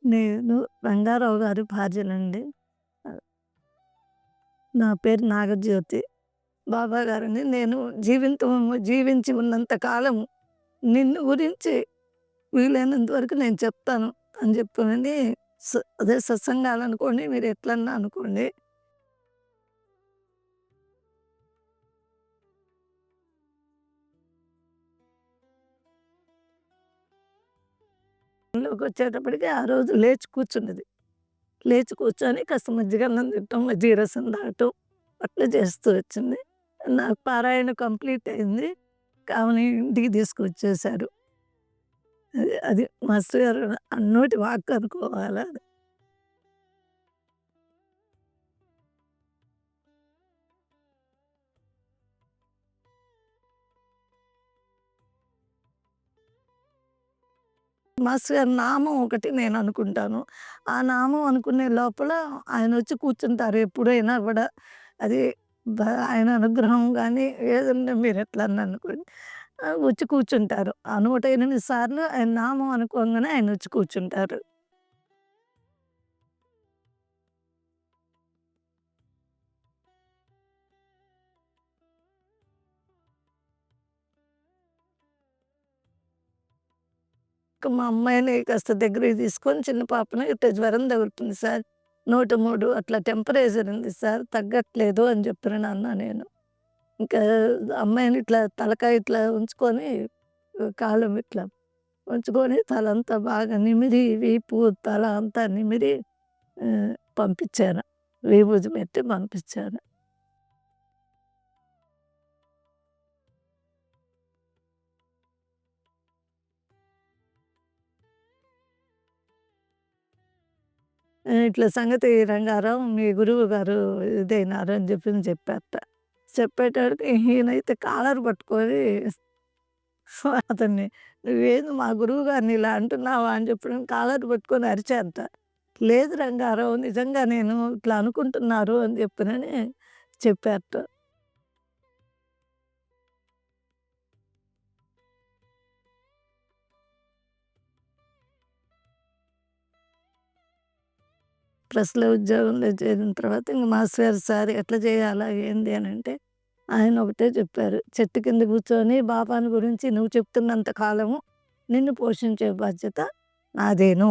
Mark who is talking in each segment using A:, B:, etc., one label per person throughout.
A: నేను రంగారావు గారి భార్యనండి. ఆహ్, నా పేరు నాగజ్యోతి. బాబా గారండి నేను జీవించి ఉన్నంత కాలం నిన్ను గురించి వీలైనంత వరకు నేను చెప్తాను అని చెప్పానని అదే సత్సంగాలనుకోండి, మీరు ఎట్లన్నా అనుకోండి. ఇంట్లోకొచ్చేటప్పటికి ఆ రోజు లేచి కూర్చున్నది. లేచి కూర్చొని కాస్త మజ్జిగన్నం తినటం, మజ్జిగ రసం తాగటం అట్లా చేస్తూ వచ్చింది. నాకు పారాయణ కంప్లీట్ అయింది. ఆమెని ఇంటికి తీసుకొచ్చేసారు. అది అది మాస్టర్ గారు అన్నోటి వాక్కు అనుకోవాలా. మాస్టర్ గారి నామం ఒకటి నేననుకుంటాను. ఆ నామం అనుకునే లోపల ఆయనొచ్చి కూర్చుంటారు ఎప్పుడైనా గూడా. అది బ ఆయన అనుగ్రహం గానీ, ఏదన్నా మీరెట్లన్నా అనుకోండి. వచ్చి కూర్చుంటారు. ఆ 108 సార్లు ఆయన నామం అనుకోంగానే ఆయనొచ్చి కూర్చుంటారు. ఇక మా అమ్మాయిని కాస్త దగ్గరికి తీసుకొని చిన్న పాపని ఇట్ట జ్వరం తగులుతుంది సార్. 103 అట్లా టెంపరేచర్ ఉంది సార్. తగ్గట్లేదు అని చెప్పినానన్నా నేను. ఇంకా అమ్మాయిని ఇట్లా తలకాయ ఇట్లా ఉంచుకొని కాళ్ళు ఇట్లా ఉంచుకొని తలంతా బాగా నిమిరి వీపు, తల అంతా నిమిరి పంపించాను. విభూది పెట్టి పంపించాను. ఇట్లా సంగతి రంగారావు మీ గురువు గారు ఇదైనారు అని చెప్పారట. చెప్పేటప్పటికి ఈయనైతే కాలర్ పట్టుకొని అతన్ని "నువ్వేంది మా గురువు గారిని ఇలా అంటున్నావా?" అని చెప్పడం కాలర్ పట్టుకొని అరిచారట. "లేదు రంగారావు నిజంగా నేను ఇట్లా అనుకుంటున్నారు" అని చెప్పినని చెప్పారట. ప్రెస్‌లో ఉద్యోగంలో చేరిన తర్వాత ఇంక మాస్టర్ గారు "సార్ ఎట్లా చేయాలా? ఏంది" అనంటే ఆయన ఒకటే చెప్పారు. "చెట్టు కింద కూర్చొని బాబాని గురించి నువ్వు చెప్తున్నంత కాలము నిన్ను పోషించే బాధ్యత నాదేను."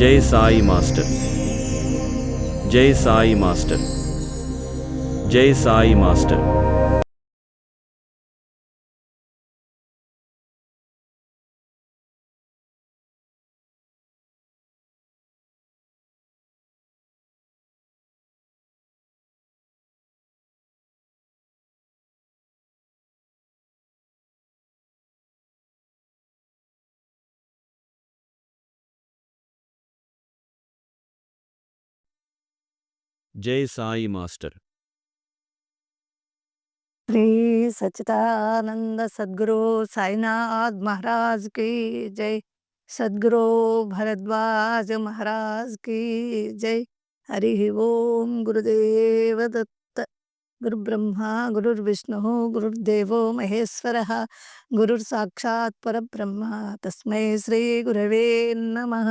B: జై సాయి మాస్టర్. జై సాయి మాస్టర్. జై సాయి మాస్టర్. జై సాయి మాస్టర్.
A: శ్రీ సచ్చిదానంద సద్గురు సాయినాథ్ మహారాజ్ की जय. सद्गुरु भरद्वाज महाराज की जय. हरि ओम गुरुदेव दत्त. गुरुब्रह्मा गुरुर्विष्णुः गुरुर्देवो महेश्वरः गुरुर्साक्षात् परब्रह्म तस्मै श्री गुरवे नमः.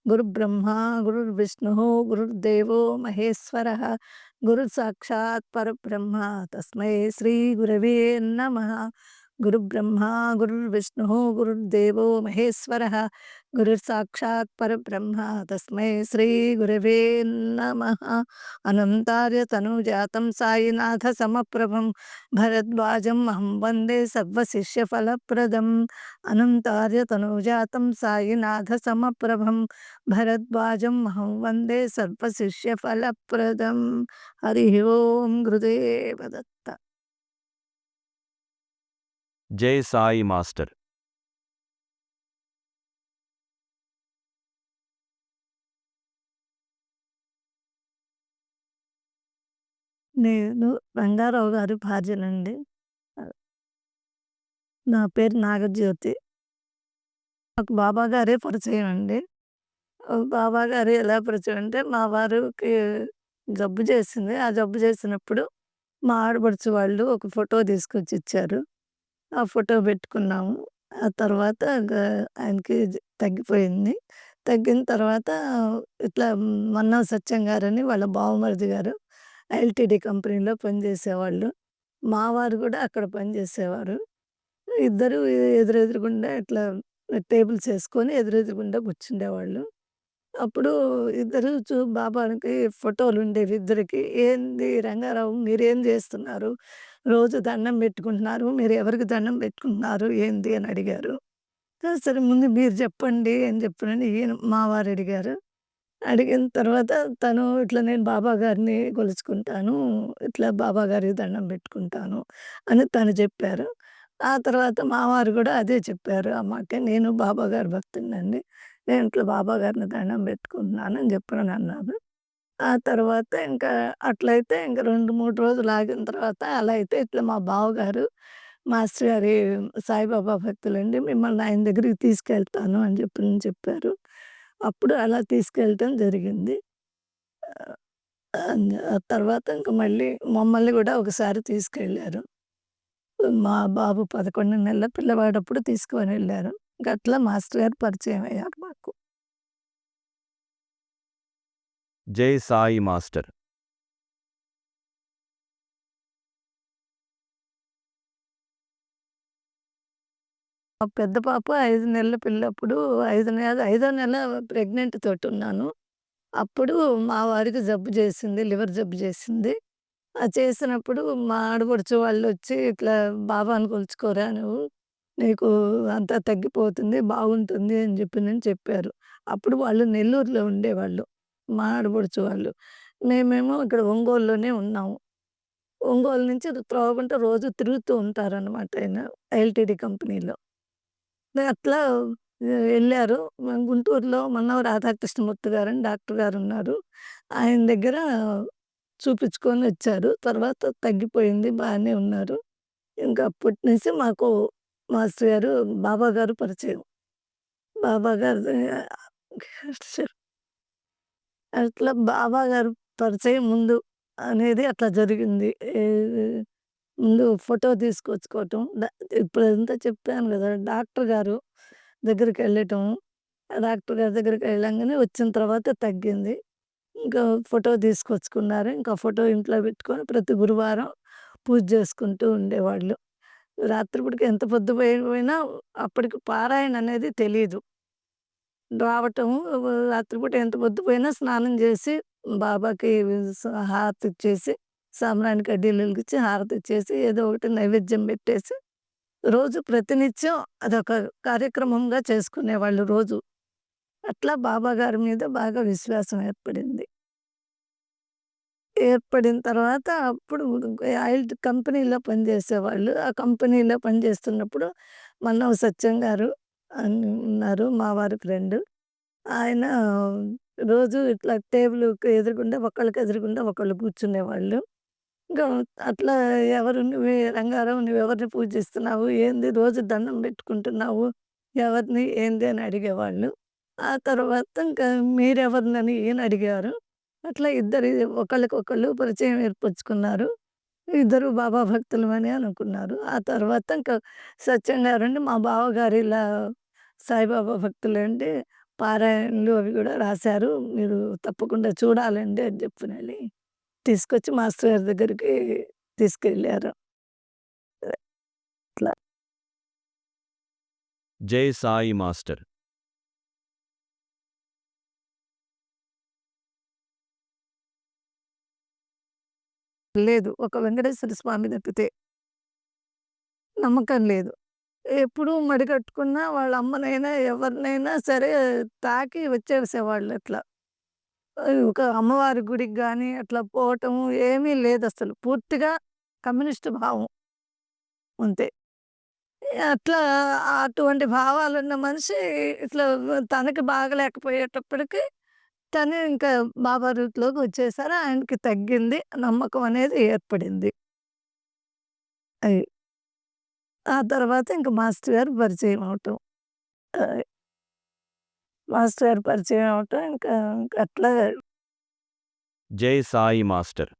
A: గురుబ్రహ్మ గురుర్విష్ణుః గురుర్దేవో మహేశ్వరः గురుः సాక్షాత్ పరబ్రహ్మ తస్మై శ్రీ గురవే నమః. గురుబ్రహ్మ గురుర్విష్ణుః గురుర్దేవో మహేశ్వరः గురుः సాక్షాత్ పరబ్రహ్మ తస్మై శ్రీ గురవే నమః. అనంతార్య తనూజాతం సాయినాథ సమప్రభం భరద్వాజం అహం వందే సర్వశిష్యఫలప్రదం. అనంతార్య తనూజాతం సాయినాథ సమప్రభం భరద్వాజం అహం వందే సర్వశిష్యఫలప్రదం. హరి ఓం గురుదేవ దత్త.
B: జై సాయి మాస్టర్.
A: నేను రంగారావు గారి భార్యనండి. నా పేరు నాగజ్యోతి. నాకు బాబా గారే పరిచయం అండి. బాబా గారు ఎలా పరిచయం అంటే, మా వారికి జబ్బు చేసింది. ఆ జబ్బు చేసినప్పుడు మా ఆడపడుచు వాళ్ళు ఒక ఫోటో తీసుకొచ్చి ఇచ్చారు. ఆ ఫోటో పెట్టుకున్నాము. ఆ తర్వాత ఆయనకి తగ్గిపోయింది. తగ్గిన తర్వాత ఇట్లా మన్నా సత్యం గారని వాళ్ళ బావమరిది గారు ఎల్టీడీ కంపెనీలో పనిచేసేవాళ్ళు. మా వారు కూడా అక్కడ పనిచేసేవారు. ఇద్దరు ఎదురెదురుగుండా ఇట్లా టేబుల్స్ ఏసుకొని ఎదురెదురుగుండా కూర్చుండేవాళ్ళు. అప్పుడు ఇద్దరు బాబాకి ఫోటోలుండేవి ఇద్దరికి. "ఏంది రంగారావు మీరేం జేస్తున్నారు? రోజు దండం బెట్టుకుంటున్నారు. మీరు ఎవరికి దండం బెట్టుకుంటున్నారు ఏంది?" అని అడిగారు. సరే ముందు మీరు జెప్పండి అని జెప్పనని ఈయన మా వారు అడిగారు. అడిగిన తర్వాత తను ఇట్లా నేను బాబా గారిని కొలుచుకుంటాను. ఇట్లా బాబా గారికి దండం బెట్టుకుంటాను అని తను చెప్పారు. ఆ తర్వాత మా వారు గూడా అదే చెప్పారు. అమ్మకి నేను బాబా గారి భక్తుడినండి. నేను ఇట్లా బాబా గారిని దండం బెట్టుకుంటున్నాను అని జెప్పనన్నారు. ఆ తర్వాత ఇంకా అట్లయితే ఇంక 2, 3 రోజులు ఆగిన తర్వాత అలా అయితే ఇట్లా మా బావగారు మాస్టర్ గారి సాయిబాబా భక్తులండి. మిమ్మల్ని ఆయన దగ్గరికి తీసుకెళ్తాను అని చెప్పారు. అప్పుడు అలా తీసుకెళ్ళటం జరిగింది. ఆ తర్వాత ఇంక మళ్ళీ మమ్మల్ని గూడా ఒకసారి తీసుకెళ్లారు. మా బాబు 11 నెలల పిల్లవాడప్పుడు తీసుకొనెళ్లారు. గట్లా మాస్టర్ గారు పరిచయం అయ్యారు మాకు.
B: జై సాయి మాస్టర్.
A: మా పెద్ద పాప 5 నెలల పిల్లప్పుడు 5 నెల ప్రెగ్నెంట్ తోటున్నాను. అప్పుడు మా వారికి జబ్బు చేసింది. లివర్ జబ్బు చేసింది. చేసినప్పుడు మా ఆడపడుచు వాళ్ళొచ్చి ఇట్లా "బాబాని కొలుచుకోరా నువ్వు. నీకు అంతా తగ్గిపోతుంది. బాగుంటుంది" అని చెప్పారు. అప్పుడు వాళ్ళు నెల్లూరులో ఉండేవాళ్ళు. మా ఆడపడుచు వాళ్ళు. మేమేమో ఇక్కడ ఒంగోలులోనే ఉన్నాము. ఒంగోలు నుంచి త్రోవగుంట రోజు తిరుగుతూ ఉంటారనమాట ఆయన ఎల్టీడీ కంపెనీలో. అట్లా ఎళ్లారు. గుంటూరులో మన్నవ రాధాకృష్ణమూర్తి గారని డాక్టర్ గారున్నారు. ఆయన దగ్గర చూపించుకొనొచ్చారు. తర్వాత తగ్గిపోయింది. బానే ఉన్నారు. ఇంక అప్పటి నుంచి మాకు మాస్టర్ గారు, బాబా గారు పరిచయం. బాబా గారిది అట్లా బాబా గారు పరిచయం ముందు అనేది అట్లా జరిగింది. ఏది ముందు ఫోటో తీసుకొచ్చుకోవటం. ఇప్పుడంతా చెప్పాను గదా! డాక్టర్ గారు దగ్గరికెళ్ళటం. డాక్టర్ గారి దగ్గరికెళ్ళంగానే వచ్చిన తర్వాత తగ్గింది. ఇంకా ఫోటో తీసుకొచ్చుకున్నారు. ఇంకా ఫోటో ఇంట్లో పెట్టుకొని ప్రతి గురువారం పూజ చేసుకుంటూ ఉండేవాళ్ళు. రాత్రిపూటకి ఎంత పొద్దుపోయినా అప్పటికి పారాయణ అనేది తెలీదు. రావటం రాత్రిపూట ఎంత పొద్దుపోయినా స్నానం చేసి బాబాకి హారతిచ్చేసి, సాంబ్రాణి కడ్డీలు వెలిగించి హారతిచ్చేసి ఏదో ఒకటి నైవేద్యం పెట్టేసి, రోజు ప్రతినిత్యం అదొక కార్యక్రమంగా చేసుకునేవాళ్ళు రోజు. అట్లా బాబా గారి మీద బాగా విశ్వాసం ఏర్పడింది. ఏర్పడిన తర్వాత అప్పుడు ఆయిల్ కంపెనీలో పనిచేసేవాళ్ళు. ఆ కంపెనీలో పనిచేస్తున్నప్పుడు మన్నవ సత్యం గారు అని ఉన్నారు. మా వారి ఫ్రెండు. ఆయన రోజు ఇట్లా టేబుల్‌కి ఎదురుగుండా ఒకళ్ళకి ఎదురుగుండా ఒకళ్ళు కూర్చునేవాళ్ళు. ఇంకా అట్లా ఎవరు నువ్వే రంగారావు నువ్వెవరిని పూజిస్తున్నావు? ఏంది రోజు దండం పెట్టుకుంటున్నావు? ఎవరిని? ఏంది? అని అడిగేవాళ్ళు. ఆ తర్వాత ఇంకా మీరెవరినని ఈయన అడిగారు. అట్లా ఇద్దరు ఒకళ్ళకొకళ్ళు పరిచయం ఏర్పరచుకున్నారు. ఇద్దరు బాబా భక్తులమని అనుకున్నారు. ఆ తర్వాత ఇంకా సత్యం గారండి మా బావగారు ఇలా సాయిబాబా భక్తులండి. పారాయణలు అవి గూడా రాశారు. మీరు తప్పకుండా చూడాలండి అని చెప్పనని తీసుకొచ్చి మాస్టర్ గారి దగ్గరికి తీసుకెళ్లారు. అట్లా.
B: జై సాయి మాస్టర్.
A: లేదు. ఒక వెంకటేశ్వర స్వామి తప్పితే. నమ్మకం లేదు. ఎప్పుడు మడికట్టుకున్నా వాళ్ళ అమ్మనైనా, ఎవరినైనా సరే తాకి వచ్చేసేవాళ్ళట్లా. ఒక అమ్మవారి గుడికి గాని అట్లా పోవటం ఏమీ లేదసలు. పూర్తిగా కమ్యూనిస్ట్ భావం అంతే. అట్లా అటువంటి భావాలున్న మనిషి ఇట్లా తనకి బాగలేకపోయేటప్పటికి తను ఇంకా బాబా రూట్‌లోకి వచ్చేసారు. ఆయనకి తగ్గింది. నమ్మకం అనేది ఏర్పడింది. అది. ఆ తర్వాత ఇంక మాస్టర్ గారు పరిచయం అవ్వటం. ఆహ్, మాస్టర్ గారు పరిచయం అవ్వటం ఇంకా అట్లా
B: జై సాయి మాస్టర్.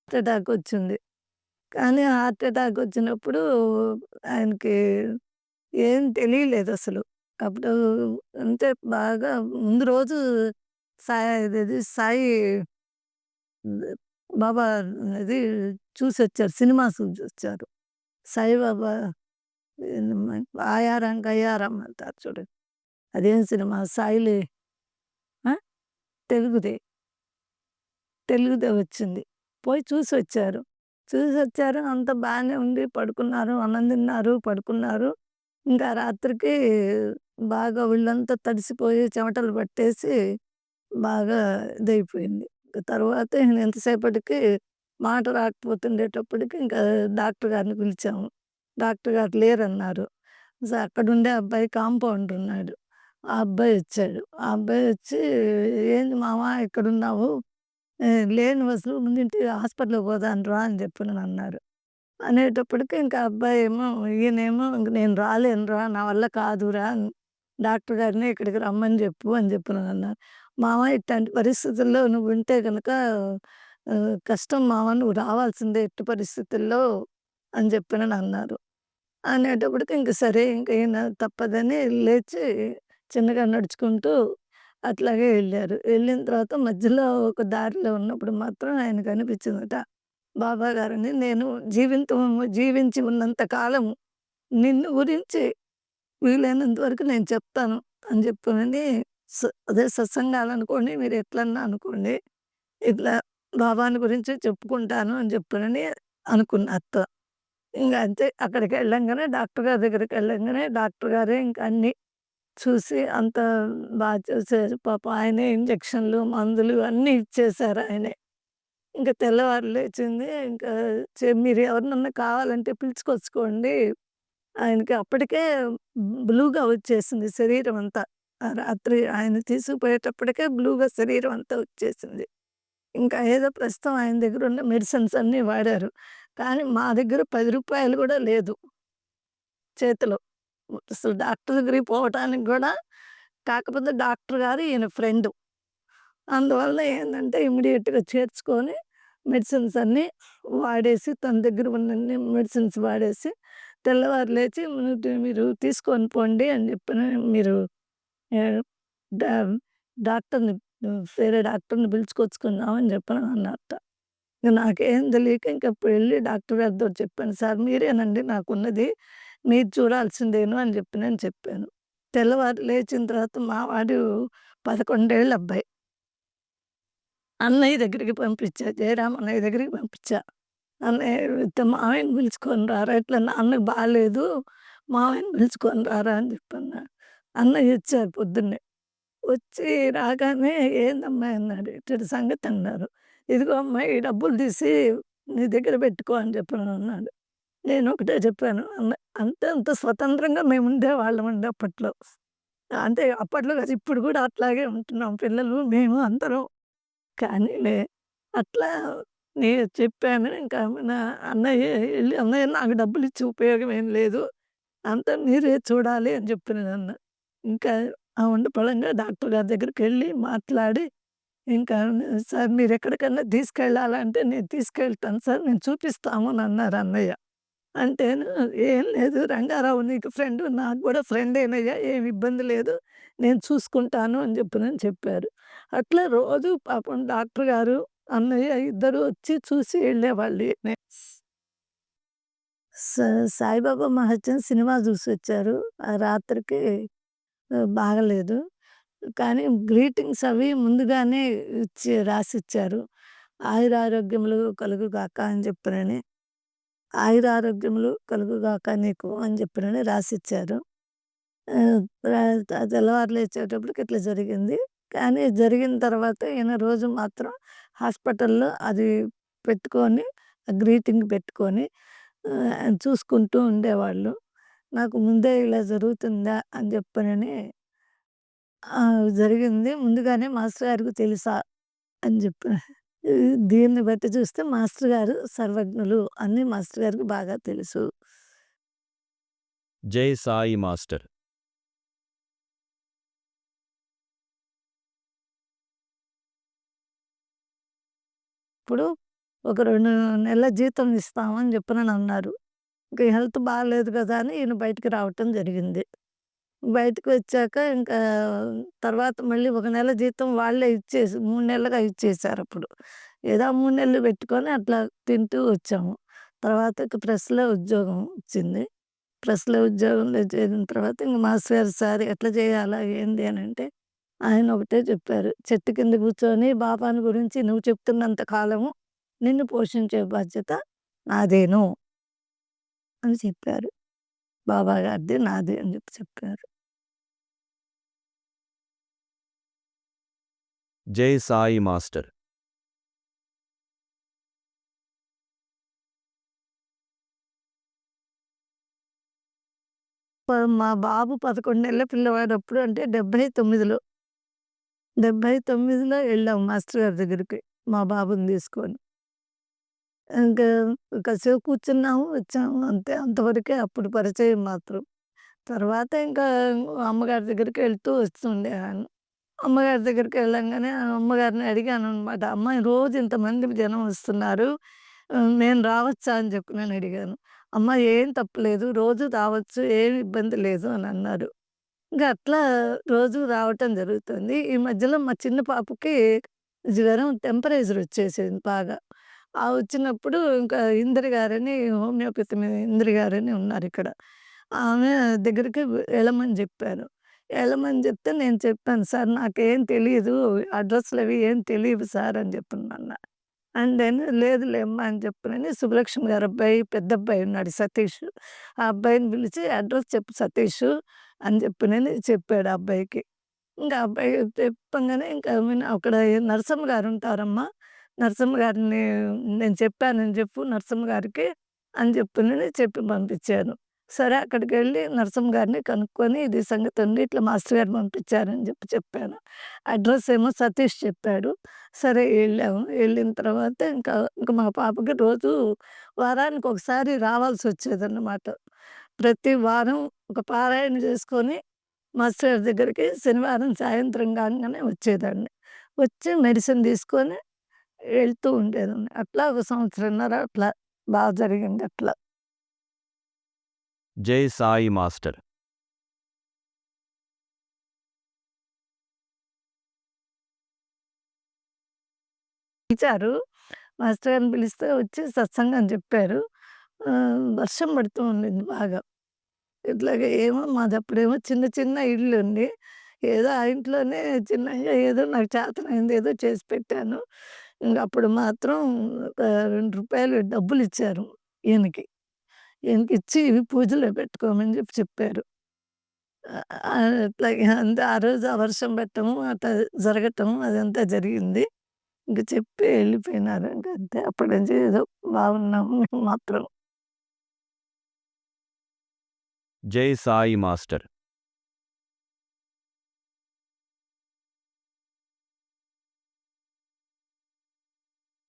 A: హార్ట్ అటాక్ వచ్చింది. కానీ హార్ట్ అటాక్ వచ్చినప్పుడు ఆయనకి ఏం తెలియలేదసలు. అప్పుడు అంటే బాగా ముందు రోజు ఇదేది సాయి బాబా అది చూసొచ్చారు. సినిమా చూసొచ్చారు. సాయిబాబా ఏందమ్మా 'ఆయారం గయ్యారం' అంటారు చూడు. అదేం సినిమా సాయిలే ఆ! తెలుగుదే. తెలుగుదే వచ్చింది. పోయి చూసొచ్చారు. చూసొచ్చారు. అంతా బానే ఉంది. పడుకున్నారు. అన్నం తిన్నారు. పడుకున్నారు. ఇంకా రాత్రికి బాగా ఒళ్ళంతా తడిసిపోయి చెమటలు పట్టేసి బాగా ఇదైపోయింది. తర్వాత ఎంతసేపటికి మాట రాకపోతుండేటప్పటికి ఇంకా డాక్టర్ గారిని పిలిచాము. డాక్టర్ గారు లేరన్నారు. అక్కడుండే అబ్బాయి కాంపౌండర్ ఉన్నాడు. ఆ అబ్బాయి వచ్చాడు. ఆ అబ్బాయి వచ్చి "ఏంది మామ ఇక్కడున్నావు? లేను అసలు ముందింటికి హాస్పిటల్‌కి పోదాం రా" అని చెప్పనన్నారు. అనేటప్పటికి ఇంకా అబ్బాయేమో ఈయనేమో "ఇంక నేను రాలేనురా! నా వల్ల కాదురా! డాక్టర్ గారిని ఇక్కడికి రమ్మని చెప్పు" అని చెప్పనన్నారు. "మామ ఇట్లాంటి పరిస్థితుల్లో నువ్వుంటే గనక కష్టం మామ నువ్వు రావాల్సిందే ఎట్టి పరిస్థితుల్లో" అని చెప్పనన్నారు. అనేటప్పటికి ఇంక సరే ఇంక ఈయన తప్పదని లేచి చిన్నగా నడుచుకుంటూ అట్లాగే ఎళ్ళారు. వెళ్ళిన తర్వాత మధ్యలో ఒక దారిలో ఉన్నప్పుడు మాత్రం ఆయనకనిపించిందట. బాబా గారని నేను జీవించి ఉన్నంత కాలం నిన్ను గురించి వీలైనంత వరకు నేను చెప్తాను అని చెప్పనని అదే సత్సంగాలనుకోండి మీరు ఎట్లన్నా అనుకోండి. ఇట్లా బాబాని గురించి చెప్పుకుంటాను అని చెప్పనని అనుకున్నట్ట. ఇంగ అంతే అక్కడికెళ్ళంగానే డాక్టర్ గారి దగ్గరికెళ్ళంగానే డాక్టర్ గారే ఇంక అన్నీ చూసి అంత చూసారు. పాపం ఆయనే ఇంజెక్షన్‌లు, మందులు అన్నీ ఇచ్చేసారు ఆయనే. ఇంక తెల్లవారు లేచింది. ఇంకా మీరు ఎవరినన్నా కావాలంటే పిలుచుకొచ్చుకోండి. ఆయనకి అప్పటికే బ్లూగా వచ్చేసింది శరీరం అంతా. ఆ రాత్రి ఆయన తీసుకుపోయేటప్పటికే బ్లూగా శరీరం అంతా వచ్చేసింది. ఇంకా ఏదో ప్రస్తుతం ఆయన దగ్గరున్న మెడిసిన్స్ అన్నీ వాడారు. కానీ మా దగ్గర రూ. 10 గూడా లేదు చేతిలో. అసలు డాక్టర్ దగ్గరికి పోవటానికి గూడా కాకపోతే డాక్టర్ గారు ఈయన ఫ్రెండు. అందువల్ల ఏందంటే ఇమ్మీడియేట్‌గా చేర్చుకొని మెడిసిన్స్ అన్నీ వాడేసి తన దగ్గర ఉన్నన్ని మెడిసిన్స్ వాడేసి తెల్లవారు లేచి మీరు తీసుకొని పోండి అని చెప్పని మీరు ఆహ్, డా డాక్టర్‌ని వేరే డాక్టర్‌ని పిలుచుకొచ్చుకుందాం అని చెప్పని అన్నారట. ఇంక నాకేం తెలియక ఇంకప్పుడు ఎళ్లి డాక్టర్ గారితో చెప్పాను. సార్ మీరేనండి నాకున్నది. మీరు చూడాల్సిందేను అని చెప్పనని చెప్పాను. తెల్లవారి లేచిన తర్వాత మా వాడు 11 ఏళ్ల అబ్బాయి. అన్నయ్య దగ్గరికి పంపించా. జయరాం అన్నయ్య దగ్గరికి పంపించా. అన్నయ్య మావయ్యని పిలుచుకొని రారా! ఇట్లా నాన్నకి బాలేదు. మావయ్యని పిలుచుకొని రారా అని చెప్పన్నాడు. అన్నయ్య వచ్చారు పొద్దున్నే. వచ్చి రాగానే "ఏందమ్మా" అన్నాడు. "ఇట్టడి సంగతి" అన్నారు. "ఇదిగో అమ్మా ఈ డబ్బులు తీసి నీ దగ్గర పెట్టుకో" అని చెప్పనన్నాడు. నేను ఒకటే చెప్పాను. అంటే అంత స్వతంత్రంగా మేము ఉండేవాళ్ళమండి అప్పట్లో. అంటే అప్పట్లో కాదు ఇప్పుడు కూడా అట్లాగే ఉంటున్నాం పిల్లలు, మేము అందరం. కానీలే అట్లా నేను చెప్పాను. ఇంకా నా అన్నయ్య ఎళ్లి "అన్నయ్య నాకు డబ్బులిచ్చి ఉపయోగం ఏం లేదు. అంతా మీరే చూడాలి" అని చెప్పినానన్న. ఇంకా ఆ ఉండపళంగా డాక్టర్ గారి దగ్గరికెళ్ళి మాట్లాడి, ఇంకా "సార్ మీరెక్కడికన్నా తీసుకెళ్ళాలంటే నేను తీసుకెళ్తాను సార్. నేను చూపిస్తాము" అని అన్నారు అన్నయ్య. అంటేను "ఏం లేదు రంగారావు నీకు ఫ్రెండు, నాకు గూడా ఫ్రెండేనయ్యా, ఏమి ఇబ్బంది లేదు. నేను చూసుకుంటాను" అని చెప్పారు. అట్లా రోజు పాపం డాక్టర్ గారు, అన్నయ్య ఇద్దరు వచ్చి చూసి వెళ్ళేవాళ్ళు. స సాయిబాబా మహత్యం సినిమా జూసొచ్చారు. ఆ రాత్రికి బాగలేదు. కానీ గ్రీటింగ్స్ అవి ముందుగానే రాసిచ్చారు. "ఆయురారోగ్యములు కలుగుగాక" అని చెప్పనని. "ఆయురారోగ్యములు కలుగుగాక నీకు" అని చెప్పనని రాసిచ్చారు. ఆహ్, తెల్లవారు లేచేటప్పటికి ఇట్లా జరిగింది. కానీ జరిగిన తర్వాత ఈయన రోజు మాత్రం హాస్పిటల్‌లో అది పెట్టుకొని, గ్రీటింగ్ పెట్టుకొని చూసుకుంటూ ఉండేవాళ్ళు. నాకు ముందే ఇలా జరుగుతుందా అని చెప్పనని జరిగింది. ముందుగానే మాస్టర్ గారికి తెలుసా అని చెప్పి దీన్ని బట్టి చూస్తే మాస్టర్ గారు సర్వజ్ఞులు అని మాస్టర్ గారికి బాగా తెలుసు.
B: జై సాయి మాస్టర్.
A: ఇప్పుడు ఒక 2 నెలల జీతం ఇస్తామని చెప్పనన్నారు. ఇంక హెల్త్ బాలేదు కదా అని ఈయన బయటికి రావటం జరిగింది. బయటకి వచ్చాక ఇంకా తర్వాత మళ్ళీ ఒక నెల జీతం వాళ్ళే ఇచ్చేసి 3 నెలలుగా ఇచ్చేసారప్పుడు. ఏదో ఆ 3 నెలలు పెట్టుకొని అట్లా తింటూ వచ్చాము. తర్వాత ఇక ప్రెస్‌లో ఉద్యోగం వచ్చింది. ప్రెస్‌లో ఉద్యోగంలో చేరిన తర్వాత ఇంక మాస్టర్ గారు "సార్ ఎట్లా చేయాలా? ఏంది" అనంటే ఆయన ఒకటే చెప్పారు. "చెట్టు కింద కూర్చొని బాబాని గురించి నువ్వు చెప్తున్నంత కాలము నిన్ను పోషించే బాధ్యత నాదేను" అని చెప్పారు. బాబా గారిది, నాది అని చెప్పారు.
B: జై సాయి మాస్టర్.
A: మా బాబు 11 నెలల పిల్లవాడప్పుడు అంటే 79లో 79లో వెళ్ళాం మాస్టర్ గారి దగ్గరికి మా బాబుని తీసుకొని. ఇంకా కాసేపు కూర్చున్నాము, వచ్చాము అంతే. అంతవరకే అప్పుడు పరిచయం మాత్రం. తర్వాత ఇంకా అమ్మగారి దగ్గరికి వెళ్తూ వస్తుండేవాడిని. అమ్మగారి దగ్గరికి వెళ్ళంగానే అమ్మగారిని అడిగాననమాట. "అమ్మ రోజు ఇంతమంది జనం వస్తున్నారు. నేను రావచ్చా?" అని చెప్పి నేను అడిగాను. "అమ్మ ఏం తప్పులేదు. రోజు రావచ్చు. ఏమి ఇబ్బంది లేదు" అని అన్నారు. ఇంక అట్లా రోజు రావటం జరుగుతుంది. ఈ మధ్యలో మా చిన్న పాపకి జ్వరం, టెంపరేచర్ వచ్చేసింది బాగా. వచ్చినప్పుడు ఇంకా ఇందిర గారని హోమియోపతి ఇందిర గారని ఉన్నారిక్కడ. ఆమె దగ్గరికి వెళ్ళమని జెప్పారు. వెళ్ళమని జెప్తే నేను చెప్పాను, "సార్ నాకేం తెలీదు. అడ్రెస్‌లవి ఏం తెలీవు సార్" అని చెప్పానన్నా. నేను "లేదులేమ్మా" అని చెప్పనని సుబ్బలక్ష్మి గారి అబ్బాయి, పెద్దబ్బాయి ఉన్నాడు సతీష్. ఆ అబ్బాయిని పిలిచి "అడ్రెస్ చెప్పు సతీషు" అని చెప్పనని చెప్పాడు ఆ అబ్బాయికి. ఇంక ఆ అబ్బాయి చెప్పంగానే ఇంకా అక్కడ నరసమ్మ గారుంటారమ్మా. నరసమ్మ గారిని నేను చెప్పానని చెప్పు నరసమ్మ గారికి అని చెప్పనని చెప్పి పంపించాను. సరే అక్కడికెళ్ళి నరసమ్మ గారిని కనుక్కొని ఇది సంగతండి ఇట్లా మాస్టర్ గారు పంపించారని చెప్పాను. అడ్రెస్ ఏమో సతీష్ చెప్పాడు. సరే ఎళ్ళాము. ఎళ్ళిన తర్వాత ఇంక మా పాపకి రోజు వారానికి ఒకసారి రావాల్సొచ్చేదన్నమాట. ప్రతి వారం ఒక పారాయణ చేసుకొని మాస్టర్ గారి దగ్గరికి శనివారం సాయంత్రం కాంగానే వచ్చేదాన్ని. వచ్చి మెడిసిన్ తీసుకొని వెళ్తూ ఉండేదాన్ని. అట్లా ఒక సంవత్సరన్నర అట్లా జరిగింది అట్లా.
B: జై సాయి మాస్టర్.
A: పిలిచారు. మాస్టర్ గారిని పిలిస్తే వచ్చి సత్సంగం చెప్పారు. వర్షం పడుతూ ఉండింది బాగా. ఇట్లాగే ఏమో మాదప్పుడేమో చిన్న చిన్న ఇల్లుంది. ఏదో ఆ ఇంట్లోనే చిన్నగా ఏదో నాకు చేతనైంది ఏదో చేసి పెట్టాను. ఇంగప్పుడు మాత్రం ఒక రూ. 2 డబ్బులిచ్చారు ఈయనకి. ఈయనకిచ్చి ఇవి పూజలో పెట్టుకోమని చెప్పారు. అట్లాగే అంతే ఆ రోజు ఆ వర్షం పడటము అట్లా జరగటం అదంతా జరిగింది. ఇంక చెప్పి వెళ్ళిపోయినారు. ఇంకంతే అప్పటి నుంచి ఏదో బాగున్నాము మేము మాత్రం.
B: జై సాయి మాస్టర్.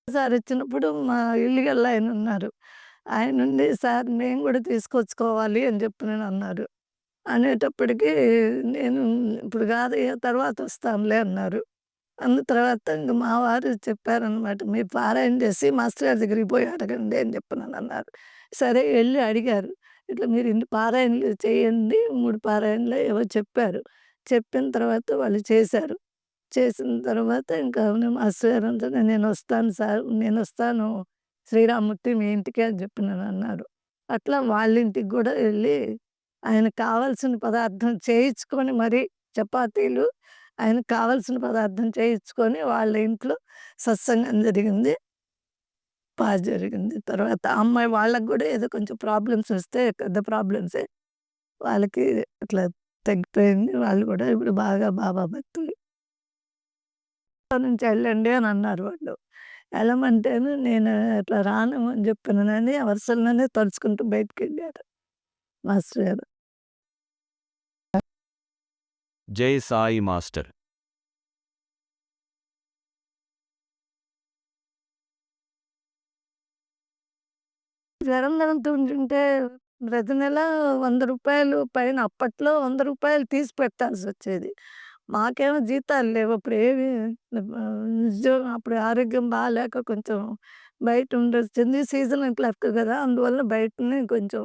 A: సారొచ్చినప్పుడు మా ఇల్లు గల ఆయనున్నారు. ఆయనుండి "సార్ మేము గూడా తీసుకొచ్చుకోవాలి" అని చెప్పనన్నారు. అనేటప్పటికి నేను "ఇప్పుడు కాదయ్యా తర్వాతొస్తాంలే" అన్నారు. అన్న తర్వాత ఇంక మా వారు చెప్పారనమాట. "మీరు పారాయణ చేసి మాస్టర్ గారి దగ్గరికి పోయి అడగండి" అని చెప్పనన్నారు. సరే ఎళ్లి అడిగారు. ఇట్లా మీరు ఇన్ని పారాయణలు చేయండి. 3 పారాయణలో ఏవో చెప్పారు. చెప్పిన తర్వాత వాళ్ళు చేశారు. చేసిన తర్వాత ఇంకా మాస్టర్ గారంతా నేనొస్తాను సార్, నేనొస్తాను శ్రీరామ్మూర్తి మీ ఇంటికి అని చెప్పినానన్నారు. అట్లా వాళ్ళ ఇంటికి గూడా ఎళ్లి ఆయనకు కావాల్సిన పదార్థం చేయించుకొని మరి చపాతీలు ఆయనకు కావాల్సిన పదార్థం చేయించుకొని వాళ్ళ ఇంట్లో సత్సంగం జరిగింది. జరిగింది. తర్వాత ఆ అమ్మాయి వాళ్ళకి గూడా ఏదో కొంచెం ప్రాబ్లమ్స్ వస్తే పెద్ద ప్రాబ్లమ్సే. వాళ్ళకి అట్లా తగ్గిపోయింది. వాళ్ళు గూడా ఇప్పుడు బాగా బాబా భక్తులు. నుంచి ఎళ్ళండి అని అన్నారు వాళ్ళు. ఎళ్ళమంటేను నేను అట్లా రాను అని చెప్పానని వరుసలనే తలుచుకుంటూ బయటికెళ్ళారు మాస్టర్ గారు.
B: జై సాయి మాస్టర్.
A: జ్వరం ఉంటుంటే ప్రతి నెల రూ. 100 పైన అప్పట్లో రూ. 100 తీసి పెట్టాల్సొచ్చేది. మాకేమో జీతాలు లేవు. అప్పుడేమి ఉద్యోగం అప్పుడు ఆరోగ్యం బాలేక కొంచెం బయట ఉండొచ్చింది. సీజనల్ క్లర్క్ గదా! అందువల్ల బయటనే కొంచెం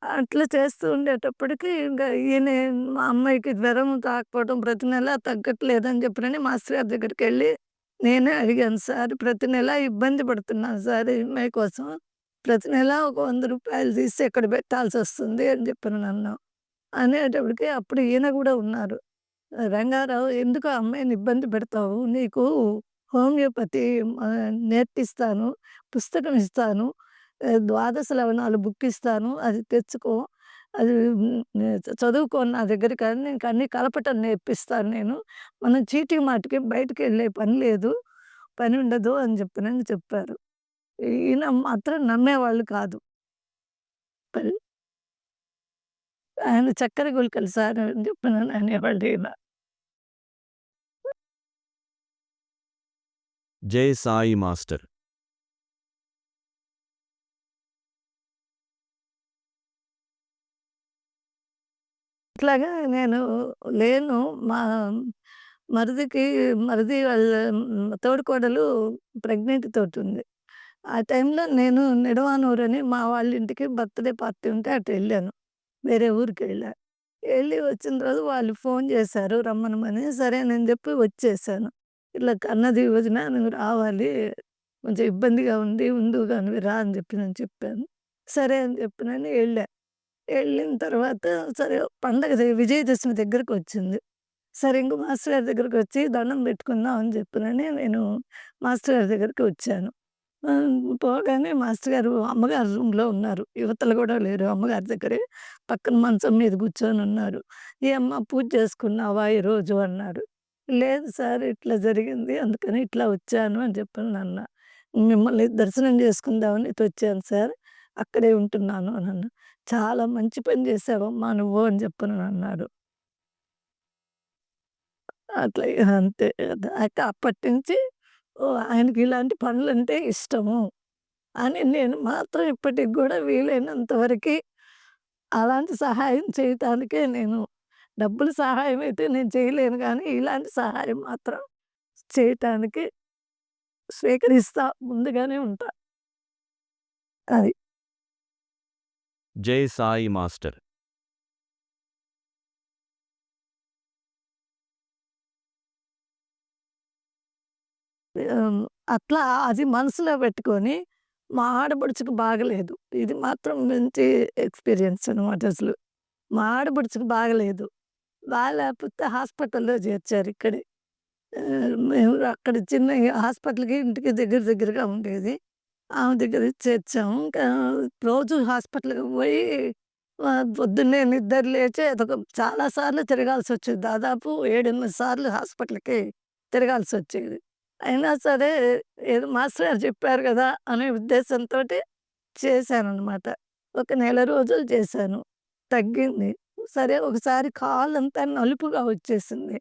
A: అట్లా చేస్తూ ఉండేటప్పటికి ఇంక ఈయన మా అమ్మాయికి జ్వరం తాకపోవడం ప్రతి నెల తగ్గట్లేదని చెప్పనని మాస్టర్ గారి దగ్గరికెళ్ళి నేనే అడిగాను. సార్ ప్రతి నెల ఇబ్బంది పడుతున్నాను సార్ ఈ అమ్మాయి కోసం. ప్రతి నెల ఒక రూ. 100 తీసి ఇక్కడ పెట్టాల్సొస్తుంది అని చెప్పానన్నాను. అనేటప్పటికి అప్పుడు ఈయన గూడా ఉన్నారు. రంగారావు ఎందుకు ఆ అమ్మాయిని ఇబ్బంది పెడతావు? నీకు హోమియోపతి నేర్పిస్తాను. పుస్తకం ఇస్తాను. ద్వాదశ లవణాలు బుక్ ఇస్తాను. అది తెచ్చుకో. అది చదువుకో నా దగ్గర కానీ నీకు అన్నీ కలపటం నేర్పిస్తాను నేను. మనం చీటికి మాటికి బయటికెళ్ళే పని లేదు. పని ఉండదు అని చెప్పనని చెప్పారు. ఈయన మాత్రం నమ్మేవాళ్ళు కాదు. పరి ఆయన చక్కెర గుళికలు సార్ అని చెప్పనని అనేవాళ్ళు ఈయన.
B: జై సాయి మాస్టర్.
A: ఇట్లాగా నేను లేను. మా మరిదికి మరిది వాళ్ళ తోడికోడలు ప్రెగ్నెంట్ తోటుంది. ఆ టైంలో నేను నిడమానూరని మా వాళ్ళ ఇంటికి బర్త్‌డే పార్టీ ఉంటే అటెళ్ళాను. వేరే ఊరికెళ్ళా. ఎళ్లి వచ్చిన తర్వాత వాళ్ళు ఫోన్ చేశారు రమ్మనమని. సరేనని చెప్పి వచ్చేసాను. ఇట్లా "అన్నది వదిన నువ్వు రావాలి. కొంచెం ఇబ్బందిగా ఉంది. ఉందువు గాని రా" అని చెప్పి నేను చెప్పాను. సరే అని చెప్పినని ఎళ్ళా. ఎళ్ళిన తర్వాత సరే పండగ విజయదశమి దగ్గరకొచ్చింది. సరే ఇంక మాస్టర్ గారి దగ్గరకొచ్చి దండం పెట్టుకుందాం అని చెప్పినని నేను మాస్టర్ గారి దగ్గరికి వచ్చాను. పోగానే మాస్టర్ గారు అమ్మగారి రూమ్‌లో ఉన్నారు. యువతల గూడా లేరు. అమ్మగారి దగ్గరే పక్కన మంచం మీద కూర్చొనున్నారు. "ఏమ్మా పూజ చేసుకున్నావా ఈరోజు" అన్నారు. "లేదు సార్ ఇట్లా జరిగింది. అందుకని ఇట్లా వచ్చాను" అని చెప్పానన్నా. "మిమ్మల్ని దర్శనం చేసుకుందామని ఇటొచ్చాను సార్. అక్కడే ఉంటున్నాను" అనన్నా. "చాలా మంచి పని చేశావమ్మా నువ్వు" అని చెప్పనన్నారు. అట్లా ఇగ అంతే. అయితే అప్పటినుంచి ఓహ్! ఆయనకి ఇలాంటి పనులంటే ఇష్టము అని నేను మాత్రం ఇప్పటికి గూడా వీలైనంత వరకి అలాంటి సహాయం చేయటానికే నేను డబ్బుల సహాయం అయితే నేను చేయలేను గానీ, ఇలాంటి సహాయం మాత్రం చేయటానికి స్వీకరిస్తా ముందుగానే ఉంటా. అది.
B: జై సాయి మాస్టర్.
A: అట్లా అది మనసులో పెట్టుకొని మా ఆడపడుచుకి బాగలేదు. ఇది మాత్రం మంచి ఎక్స్‌పీరియన్స్ అనమాట అసలు. మా ఆడపడుచుకి బాగలేదు. బాలేపోతే హాస్పిటల్‌లో చేర్చారు ఇక్కడే. మేము అక్కడ చిన్న హాస్పిటల్‌కి ఇంటికి దగ్గర దగ్గరగా ఉండేది. ఆమె దగ్గర చేర్చాము. ఇంకా రోజు హాస్పిటల్‌కి పోయి పొద్దున్నే నిద్ర లేచి అదొక చాలా సార్లు తిరగాల్సొచ్చేది. దాదాపు 7, 8 సార్లు హాస్పిటల్‌కి తిరగాల్సొచ్చేది. అయినా సరే ఏదో మాస్టర్ గారు చెప్పారు గదా! అనే ఉద్దేశంతోటి చేశాననమాట. ఒక నెల రోజులు చేశాను. తగ్గింది. సరే ఒకసారి కాలంతా నలుపుగా వచ్చేసింది.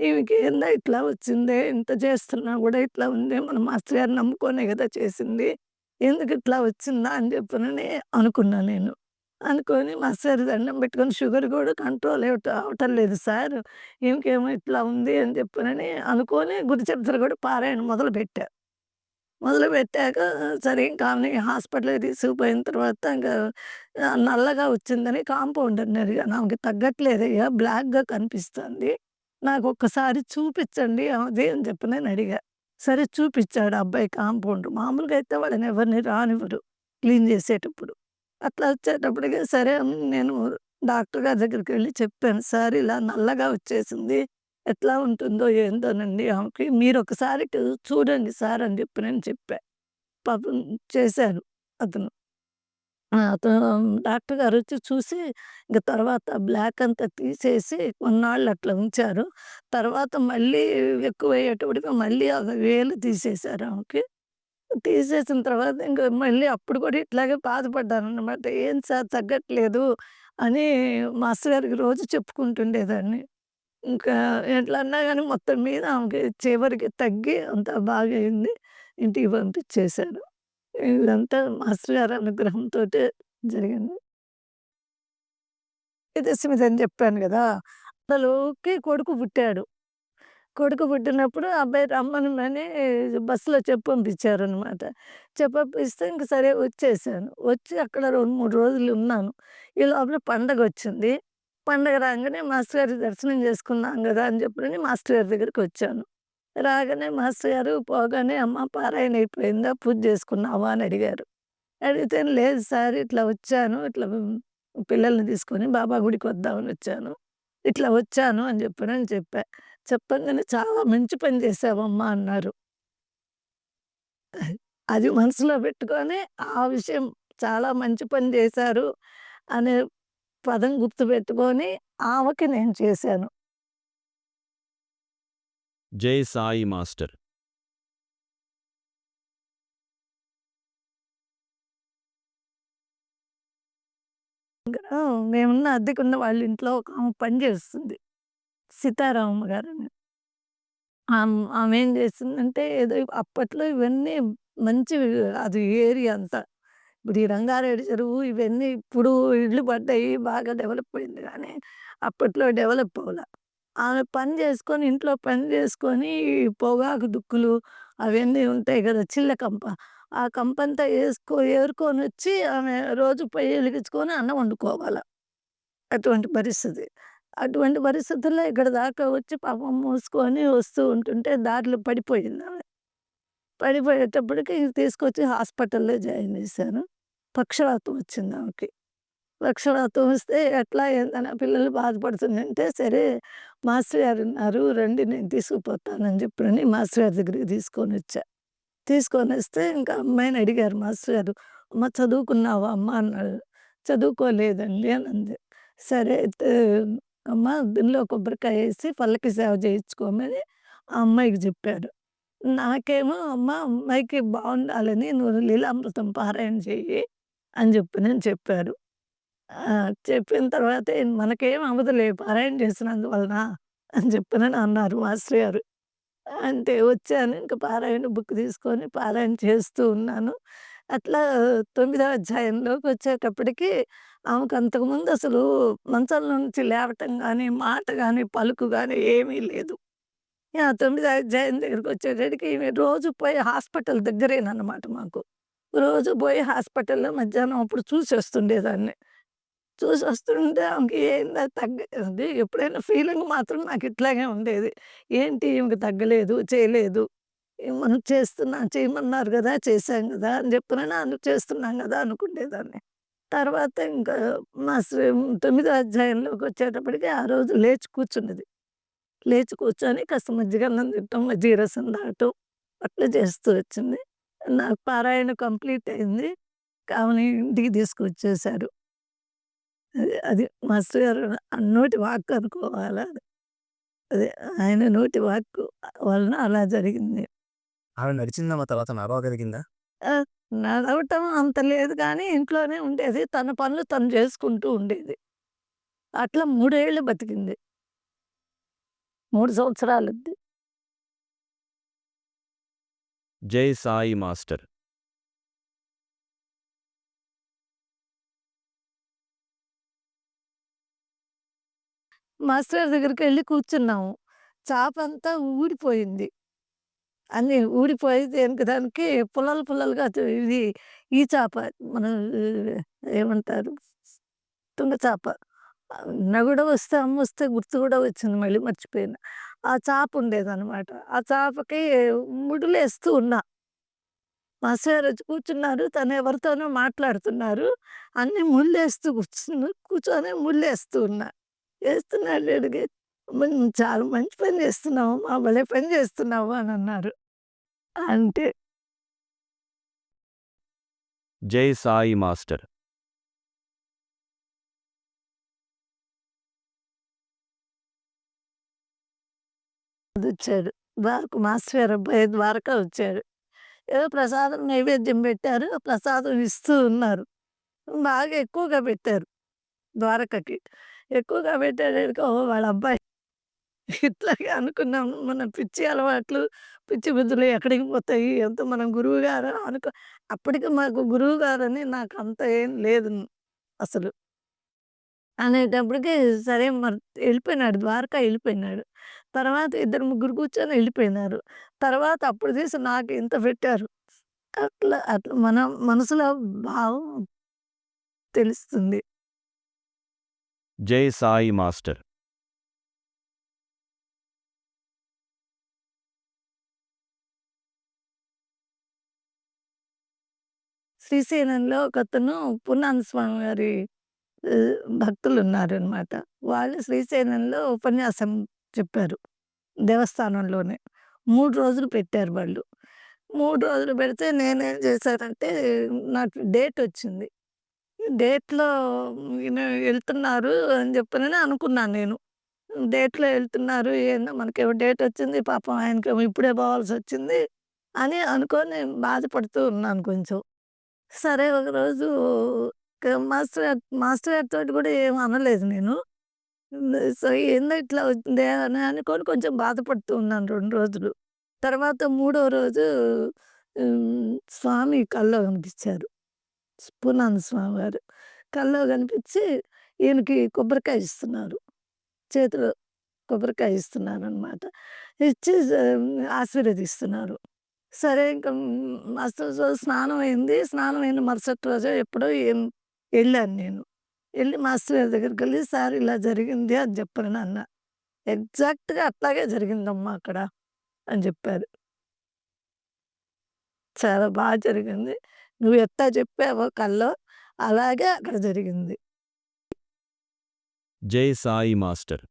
A: ఈమెకి ఏందో ఇట్లా వచ్చిందే, ఇంత చేస్తున్నా గూడా ఇట్లా ఉందే, మన మాస్టర్ గారిని నమ్ముకొనే గదా చేసింది. ఎందుకిట్లా వచ్చిందా అని చెప్పనని అనుకున్నా నేను. అనుకోని మాస్టర్ గారికి దండం పెట్టుకొని షుగర్ గూడా కంట్రోల్ అవటం లేదు సార్. ఈమెకేమో ఇట్లా ఉంది అని చెప్పనని అనుకోని గురు చరిత్ర గూడా పారాయణ మొదలుపెట్టా. మొదలుపెట్టాక సరే ఇంకా ఆమెని హాస్పిటల్‌కి తీసుకుపోయిన తర్వాత ఇంకా నల్లగా వచ్చిందని కాంపౌండర్‌ని అడిగాను. ఆమెకి తగ్గట్లేదయ్యా బ్లాక్‌గా కనిపిస్తుంది. నాకొక్కసారి చూపిచ్చండి ఆమెది అని చెప్పనని అడిగా. సరే చూపిచ్చాడు ఆ అబ్బాయి కాంపౌండర్. మామూలుగా అయితే వాళ్ళని ఎవరిని రానివ్వరు క్లీన్ చేసేటప్పుడు. అట్లా వచ్చేటప్పటికి సరే అని నేను డాక్టర్ గారి దగ్గరికెళ్ళి చెప్పాను. సార్ ఇలా నల్లగా వచ్చేసింది. ఎట్లా ఉంటుందో ఏందోనండి ఆమెకి. మీరొకసారి చూడండి సార్ అని చెప్పి చెప్పా. పాపం చేశారు అతను. అతను డాక్టర్ గారొచ్చి చూసి ఇంక తర్వాత బ్లాక్ అంతా తీసేసి కొన్నాళ్ళు అట్లా ఉంచారు. తర్వాత మళ్ళీ ఎక్కువయ్యేటప్పటికి మళ్ళీ ఆ వేలు తీసేశారు ఆమెకి. తీసేసిన తర్వాత ఇంక మళ్ళీ అప్పుడు కూడా ఇట్లాగే బాధపడ్డాననమాట. "ఏం సార్ తగ్గట్లేదు" అని మాస్టర్ గారికి రోజు చెప్పుకుంటుండేదాన్ని. ఇంకా ఎట్లన్నా గాని మొత్తం మీద ఆమెకి చివరికి తగ్గి అంతా బాగయింది. ఇంటికి పంపించేశారు. ఇదంతా మాస్టర్ గారి అనుగ్రహంతోటే జరిగింది. విదేశీమిదని చెప్పాను గదా! అసలుకి కొడుకు పుట్టాడు. కొడుకు పుట్టినప్పుడు ఆ అబ్బాయి రమ్మనమని బస్సులో చెప్పి పంపించారనమాట. చెప్పంపిస్తే ఇంక సరే వచ్చేసాను. వచ్చి అక్కడ 2, 3 రోజులు ఉన్నాను. ఈ లోపల పండగొచ్చింది. పండగ రాంగానే మాస్టర్ గారి దర్శనం చేసుకుందాం గదా! అని చెప్పని మాస్టర్ గారి దగ్గరికొచ్చాను. రాగానే మాస్టర్ గారు పోగానే "అమ్మ పారాయణ అయిపోయిందా? పూజ చేసుకున్నావా?" అని అడిగారు. అడిగితే "లేదు సార్ ఇట్లా వచ్చాను. ఇట్లా పిల్లల్ని తీసుకొని బాబా గుడికి వద్దామని వచ్చాను. ఇట్లా వచ్చాను" అని చెప్పానని చెప్పా. చెప్పంగానే "చాలా మంచి పని చేశావమ్మా" అన్నారు. అది మనసులో పెట్టుకొని ఆ విషయం చాలా మంచి పని చేశారు అనే పదం గుర్తుపెట్టుకొని ఆమెకి నేను చేశాను.
B: జై సాయి మాస్టర్.
A: ఆ! మేమున్న అద్దెకున్న వాళ్ళ ఇంట్లో ఒక ఆమె పని చేస్తుంది. సీతారామమ్మ గారని. ఆమేం చేసిందంటే ఏదో అప్పట్లో ఇవన్నీ మంచివి అది ఏరియా అంతా. ఇప్పుడు ఈ రంగారెడ్డి చెరువు ఇవన్నీ ఇప్పుడు ఇళ్ళు పడ్డాయి. బాగా డెవలప్ అయింది గానీ, అప్పట్లో డెవలప్ అవ్వల. ఆమె పని చేసుకొని ఇంట్లో పని చేసుకొని ఈ పొగాకు దుక్కులు అవన్నీ ఉంటాయి గదా! చిల్ల కంప. ఆ కంపంతా ఏరుకొనొచ్చి ఆమె రోజు పొయ్యి వెలిగించుకొని అన్నం వండుకోవాల. అటువంటి పరిస్థితి. అటువంటి పరిస్థితుల్లో ఇక్కడి దాకా వచ్చి పాపం మూసుకొని వస్తూ ఉంటుంటే దారిలో పడిపోయిందామె. పడిపోయేటప్పటికి తీసుకొచ్చి హాస్పిటల్‌లో జాయిన్ చేశాను. పక్షవాతం వచ్చిందామెకి. పక్షవాతం వస్తే ఎట్లా ఏందని ఆ పిల్లలు బాధపడుతుందంటే, సరే మాస్టర్ గారున్నారు రండి నేను తీసుకుపోతానని చెప్పని మాస్టర్ గారి దగ్గరికి తీసుకొనొచ్చా. తీసుకొనొస్తే ఇంకా అమ్మాయిని అడిగారు మాస్టర్ గారు. "అమ్మ చదువుకున్నావా అమ్మ?" అన్నాడు. "చదువుకోలేదండి" అనంది. సరే అయితే అమ్మ దీనిలో కొబ్బరికాయేసి పల్లకి సేవ చేయించుకోమని ఆ అమ్మాయికి చెప్పారు. నాకేమో "అమ్మ అమ్మాయికి బావుండాలని నువ్వు లీలామృతం పారాయణ చెయ్యి" అని చెప్పనని చెప్పారు. చెప్పిన తర్వాత "మనకేం అవ్వదులే పారాయణ చేసినందువలన" అని చెప్పనని అన్నారు మాస్టర్ గారు. అంటే వచ్చాను. ఇంక పారాయణ బుక్ తీసుకొని పారాయణ చేస్తూ ఉన్నాను. అట్లా తొమ్మిదో అధ్యాయంలోకొచ్చేటప్పటికి ఆమెకు అంతకుముందు అసలు మంచంలో నుంచి లేవటం గాని, మాట గాని, పలుకు గాని ఏమీ లేదు. ఆ తొమ్మిదో అధ్యాయం దగ్గరికొచ్చేటప్పటికి ఈమె రోజు పోయి హాస్పిటల్ దగ్గరేననమాట మాకు. రోజు పోయి హాస్పిటల్‌లో మధ్యాహ్నం అప్పుడు చూసొస్తుండేదాన్ని. చూసొస్తుంటే ఆమెకి ఏందా అది ఎప్పుడైనా ఫీలింగ్ మాత్రం నాకిట్లాగే ఉండేది. ఏంటి ఈమెకి తగ్గలేదు, చేయలేదు. మనం చేయమన్నారు గదా! చేశాం గదా! అని చెప్పనని చేస్తున్నాం గదా! అనుకునేదాన్ని. తర్వాత ఇంకా మా తొమ్మిదో అధ్యాయంలోకొచ్చేటప్పటికి ఆ రోజు లేచి కూర్చున్నది. లేచి కూర్చొని కాస్త మజ్జిగన్నం తింటం, మజ్జిగ రసం తాగటం అట్లా చేస్తూ వచ్చింది. నాకు పారాయణ కంప్లీట్ అయింది. ఆమెని ఇంటికి తీసుకొచ్చేశారు. అది మాస్టర్ గారు నోటి వాక్కు అనుకోవాలా. అదే ఆయన నోటి వాక్కు వలన అలా జరిగింది.
C: ఆమె నడిచిందమ్మా తర్వాత నడవగలిగిందా?
A: నడవటం అంత లేదు గానీ ఇంట్లోనే ఉండేది. తన పనులు తను చేసుకుంటూ ఉండేది. అట్లా 3 ఏళ్ళు బతికింది. 3 సంవత్సరాలుద్ది.
B: జై సాయి మాస్టర్.
A: మాస్టర్ దగ్గరికెళ్ళి కూర్చున్నాము. చాపంతా ఊడిపోయింది. అన్నీ ఊడిపోయి దేనికి దానికి పుల్లలు పుల్లలుగా ఇది ఈ చేప మన ఏమంటారు? తుంగ చేప. నిన్న వస్తే అమ్మొస్తే గుర్తు కూడా వచ్చింది మళ్ళీ మర్చిపోయినా. ఆ చేప ఉండేదనమాట. ఆ చేపకి ముడులేస్తూ ఉన్నా. మాస్టర్ గారొచ్చి కూర్చున్నారు. తను ఎవరితోనో మాట్లాడుతున్నారు. అన్నీ ముళ్ళేస్తూ కూర్చొని ముళ్ళేస్తూ ఉన్నా. ఏస్తున్నాడు అడిగి, "అమ్మ నువ్వు చాలా మంచి పని చేస్తున్నావమ్మా! భలే పని చేస్తున్నావు" అనన్నారు. అంటే
B: జై సాయి మాస్టర్.
A: అదొచ్చాడు. మాస్టర్ గారి అబ్బాయి ద్వారకా వచ్చాడు. ఏదో ప్రసాదం నైవేద్యం పెట్టారు. ప్రసాదం ఇస్తూ ఉన్నారు. బాగా ఎక్కువగా పెట్టారు ద్వారకకి. ఎక్కువగా పెట్టేసరికి ఓహో! వాళ్ళ అబ్బాయి ఇట్లాగే అనుకున్నాం. మన పిచ్చి అలవాట్లు, పిచ్చి బుద్ధులు ఎక్కడికి పోతాయి? ఎంత మనం గురువుగారు అప్పటికి మాకు గురువుగారని నాకంత ఏం లేదు అసలు. అనేటప్పటికి సరే మరి ఎళ్ళిపోయినాడు. ద్వారకా ఎళ్ళిపోయినాడు. తర్వాత ఇద్దరు ముగ్గురు కూర్చొని ఎళ్ళిపోయినారు. తర్వాత అప్పుడు తీసి నాకు ఇంత పెట్టారు. అట్లా మన మనసులో భావం తెలుస్తుంది.
B: జై సాయి మాస్టర్.
A: శ్రీశైలంలో ఒకతను పూర్ణానంద స్వామి గారి భక్తులున్నారనమాట. వాళ్ళు శ్రీశైలంలో ఉపన్యాసం చెప్పారు. దేవస్థానంలోనే. 3 రోజులు పెట్టారు వాళ్ళు. 3 రోజులు పెడితే నేనేం చేశానంటే నాకు డేటొచ్చింది. డేట్‌లో ఈయన ఎళ్తున్నారు అని చెప్పనని అనుకున్నాను నేను. డేట్‌లో ఎళ్తున్నారు ఏందో మనకేమో డేటొచ్చింది. పాపం ఆయనకేమో ఇప్పుడే పోవాల్సొచ్చింది అని అనుకోని బాధపడుతూ ఉన్నాను కొంచెం. సరే ఒకరోజు మాస్టర్ గారితోటి కూడా ఏమి అనలేదు నేను. సో, ఏందో ఇట్లా అవుతుందే అని అనుకోని కొంచెం బాధపడుతూ ఉన్నాను 2 రోజులు. తర్వాత మూడో రోజు స్వామి కల్లో కనిపిచ్చారు. పూర్ణానంద స్వామి వారు. కల్లో కనిపిచ్చి ఈయనకి కొబ్బరికాయ ఇస్తున్నారు. చేతిలో కొబ్బరికాయ ఇస్తున్నారనమాట. ఇచ్చి ఆశీర్వదిస్తున్నారు. సరే ఇంక మరుసటి రోజు స్నానం అయింది. స్నానం అయిన మరుసటి రోజో ఎప్పుడో ఎళ్ళాను నేను. ఎళ్లి మాస్టర్ గారి దగ్గరికెళ్ళి సార్ ఇలా జరిగింది అని చెప్పానన్నా. ఎగ్జాక్ట్‌గా అట్లాగే జరిగిందమ్మా అక్కడ అని చెప్పారు. చాలా జరిగింది. నువ్వు ఎట్టా చెప్పావో కల్లో అలాగే అక్కడ జరిగింది.
B: జై సాయి మాస్టర్.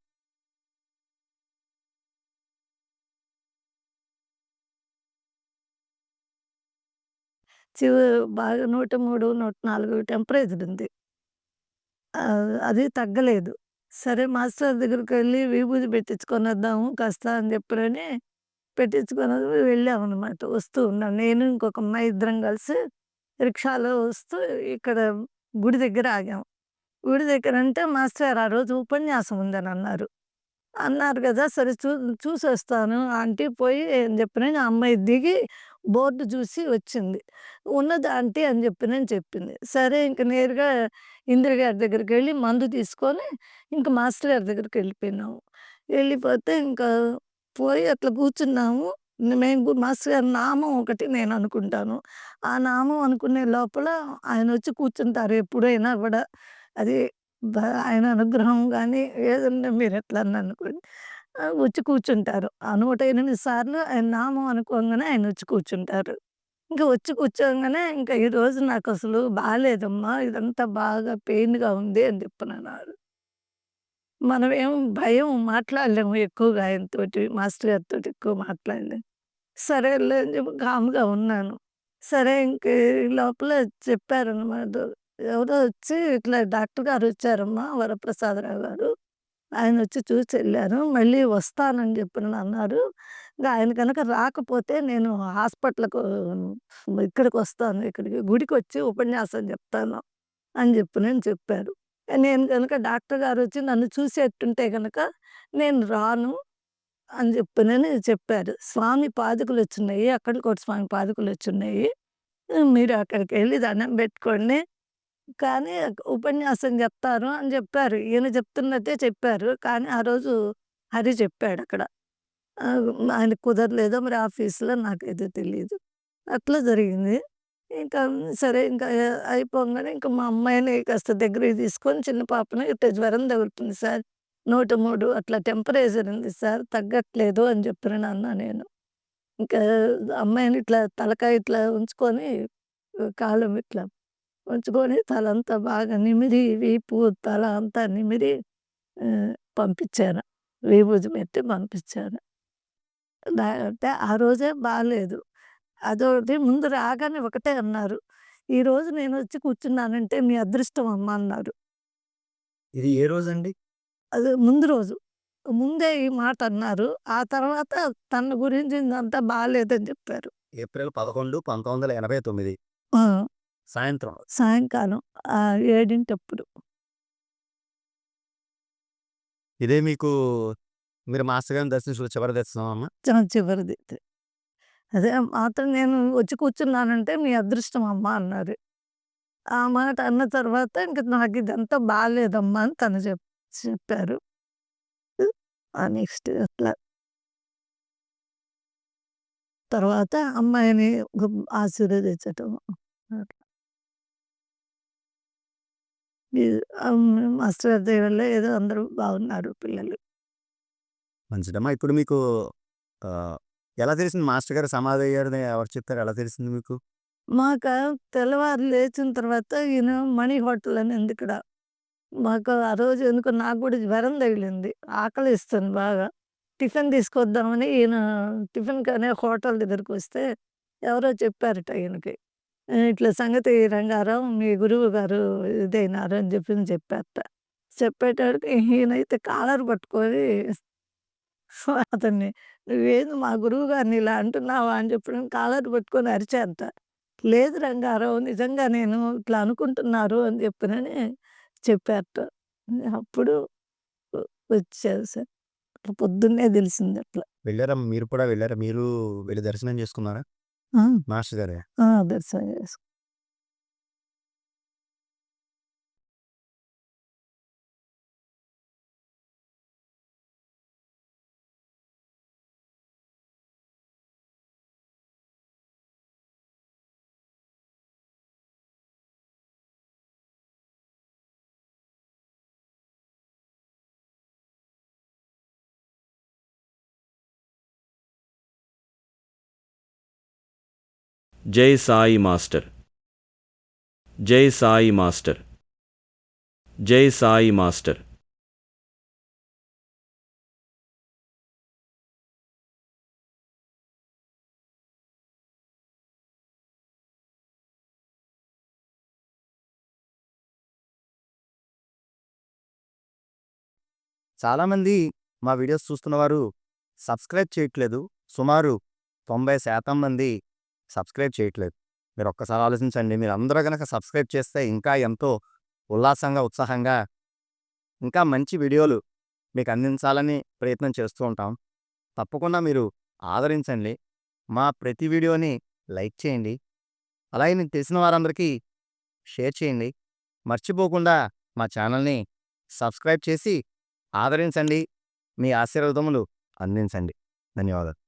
A: చివ బాగా 103, 104 టెంపరేచర్ ఉంది. అది తగ్గలేదు. సరే మాస్టర్ దగ్గరికెళ్ళి విభూది పెట్టించుకొనొద్దాము కాస్త అని చెప్పనని పెట్టించుకొని వెళ్ళామనమాట. వస్తూ ఉన్నాం. నేను ఇంకొక అమ్మాయి ఇద్దరం కలిసి రిక్షాలో వస్తూ ఇక్కడ గుడి దగ్గర ఆగాం. గుడి దగ్గరంటే మాస్టర్ గారు ఆ రోజు ఉపన్యాసం ఉందనన్నారు. అన్నారు గదా! సరే చూసొస్తాను ఆంటీ పోయి అని చెప్పినని ఆ అమ్మాయి దిగి బోర్డ్ చూసి వచ్చింది. ఉన్నది ఆంటీ అని చెప్పినని చెప్పింది. సరే ఇంక నేరుగా ఇందిర గారి దగ్గరికెళ్ళి మందు తీసుకొని ఇంక మాస్టర్ గారి దగ్గరికెళ్ళిపోయినాము. వెళ్ళిపోతే ఇంకా పోయి అట్లా కూర్చున్నాము. మేము మాస్టర్ గారి నామం ఒకటి నేను అనుకుంటాను. ఆ నామం అనుకునే లోపల ఆయనొచ్చి కూర్చుంటారు ఎప్పుడైనా గూడా. అది బ ఆయన అనుగ్రహం గాని ఏదన్నా మీరెట్లన్నా అనుకోండి. వచ్చి కూర్చుంటారు. ఆ 108 సార్లు ఆయన నామం అనుకోంగానే ఆయనొచ్చి కూర్చుంటారు. ఇంక వచ్చి కూర్చోంగానే ఇంక ఈరోజు నాకసలు బాలేదమ్మా! ఇదంతా బాగా పెయిన్‌గా ఉంది అని చెప్పనన్నారు. మనమేమో భయం మాట్లాడలేము ఎక్కువగా ఆయనతోటి. మాస్టర్ గారితోటి ఎక్కువ మాట్లాడలేం. సరేలే అని చెప్పి కామ్‌గా ఉన్నాను. సరే ఇంక ఈ లోపల చెప్పారనమాట. ఎవరో వచ్చి ఇట్లా డాక్టర్ గారొచ్చారమ్మా వరప్రసాదరావు గారు. ఆయనొచ్చి చూసెళ్లారు. మళ్ళీ వస్తానని చెప్పనని అన్నారు. ఇంక ఆయన గనక రాకపోతే నేను హాస్పిటల్‌కు ఇక్కడికొస్తాను. ఇక్కడికి గుడికొచ్చి ఉపన్యాసం చెప్తాను అని చెప్పనని చెప్పారు. నేను గనక డాక్టర్ గారొచ్చి నన్ను చూసేట్టుంటే గనక నేను రాను అని చెప్పనని చెప్పారు. స్వామి పాదుకలొచ్చున్నయి. అక్కడికోటి స్వామి పాదుకలొచ్చున్నయి. మీరు అక్కడికెళ్ళి దండం పెట్టుకోండి. కానీ ఉపన్యాసం చెప్తారు అని చెప్పారు. ఈయన చెప్తున్నట్టే చెప్పారు. కానీ ఆ రోజు హరి చెప్పాడక్కడ. ఆయనకు కుదరలేదో మరి ఆఫీస్‌లో నాకైతే తెలీదు. అట్లా జరిగింది. ఇంకా సరే ఇంకా అయిపోంగానే ఇంక మా అమ్మాయిని కాస్త దగ్గరికి తీసుకొని చిన్న పాపని ఇట్ట జ్వరం తగులుతుంది సార్. 103 అట్లా టెంపరేచర్ ఉంది సార్. తగ్గట్లేదు అని చెప్పాను అన్నా నేను. ఇంకా అమ్మాయిని ఇట్లా తలకాయ ఇట్లా ఉంచుకొని కాళ్ళు ఇట్లా ఉంచుకొని తలంతా బాగా నిమిరి వీపు, తల అంతా నిమిరి పంపించాను. విభూది పెట్టి పంపించాను. అంటే ఆ రోజే బాలేదు. అదోటి ముందు రాగానే ఒకటే అన్నారు. "ఈరోజు నేనొచ్చి కూర్చున్నానంటే మీ అదృష్టం అమ్మా" అన్నారు.
C: ఇది ఏ రోజండి?
A: అది ముందు రోజు. ముందే ఈ మాట అన్నారు. ఆ తర్వాత తన గురించి ఇదంతా బాలేదని చెప్పారు.
C: ఏప్రిల్ 11, 1989
A: ఆ!
C: సాయంత్రం.
A: సాయంకాలం 7:00
C: ఇదే మీకు మీరు మాస్టర్ గారిని దర్శించిన చివరి దర్శనమా అమ్మ?
A: చివరిది. అదే మాత్రం నేను వచ్చి కూర్చున్నానంటే మీ అదృష్టం అమ్మా అన్నారు. ఆ మాట అన్న తర్వాత ఇంక నాకిదంతా బాలేదమ్మా అని తను చెప్పారు. నెక్స్ట్ అట్లా తర్వాత అమ్మాయిని ఆశీర్వదించటం. అట్లా. ఈ మాస్టర్ గారి దయ వల్ల ఏదో అందరూ బాగున్నారు పిల్లలు.
C: మంచిదమ్మా. ఇప్పుడు మీకు ఎలా తెలిసింది మాస్టర్ గారు సమాధి అయ్యారని ఎవరు చెప్పారు? ఎలా తెలిసింది మీకు?
A: మాకా తెల్లవారు లేచిన తర్వాత ఈయన మణి హోటల్ అని ఉంది ఇక్కడ. మాకు ఆ రోజు ఎందుకో నాకు కూడా జ్వరం తగిలింది. ఆకలేస్తుంది బాగా. టిఫిన్ తీసుకొద్దామని ఈయన టిఫిన్‌కనే హోటల్ దగ్గరకొస్తే ఎవరో చెప్పారట ఈయనకి. ఇట్లా సంగతి రంగారావు మీ గురువు గారు ఇదైనారు అని చెప్పారట. చెప్పేటప్పటికి ఈయనైతే కాలర్ పట్టుకొని అతన్ని "నువ్వేంది మా గురువు గారిని ఇలా అంటున్నావా" అని చెప్పడం కాలర్ పట్టుకొని అరిచారట. "లేదు రంగారావు నిజంగా నేను ఇట్లా అనుకుంటున్నారు" అని చెప్పారట. అప్పుడు వచ్చారు సార్. పొద్దున్నే తెలిసింది అట్లా.
C: వెళ్లారమ్మా మీరు కూడా వెళ్లారా? మీరు వెళ్లి దర్శనం చేసుకున్నారా?
A: ఆ!
C: మాస్టర్ గారే.
A: దర్శనం చేసుకున్నాం.
B: జై సాయి మాస్టర్. జై సాయి మాస్టర్. జై సాయి మాస్టర్.
C: చాలామంది మా వీడియోస్ చూస్తున్నవారు సబ్స్క్రైబ్ చేయట్లేదు. సుమారు 90% మంది సబ్స్క్రైబ్ చేయట్లేదు. మీరు ఒక్కసారి ఆలోచించండి. మీరందరూ గనక సబ్స్క్రైబ్ చేస్తే ఇంకా ఎంతో ఉల్లాసంగా, ఉత్సాహంగా ఇంకా మంచి వీడియోలు మీకు అందించాలని ప్రయత్నం చేస్తూ ఉంటాం. తప్పకుండా మీరు ఆదరించండి. మా ప్రతి వీడియోని లైక్ చేయండి. అలాగే మీకు తెలిసిన వారందరికీ షేర్ చేయండి. మర్చిపోకుండా మా ఛానల్ని సబ్స్క్రైబ్ చేసి ఆదరించండి. మీ ఆశీర్వాదములు అందించండి. ధన్యవాదాలు.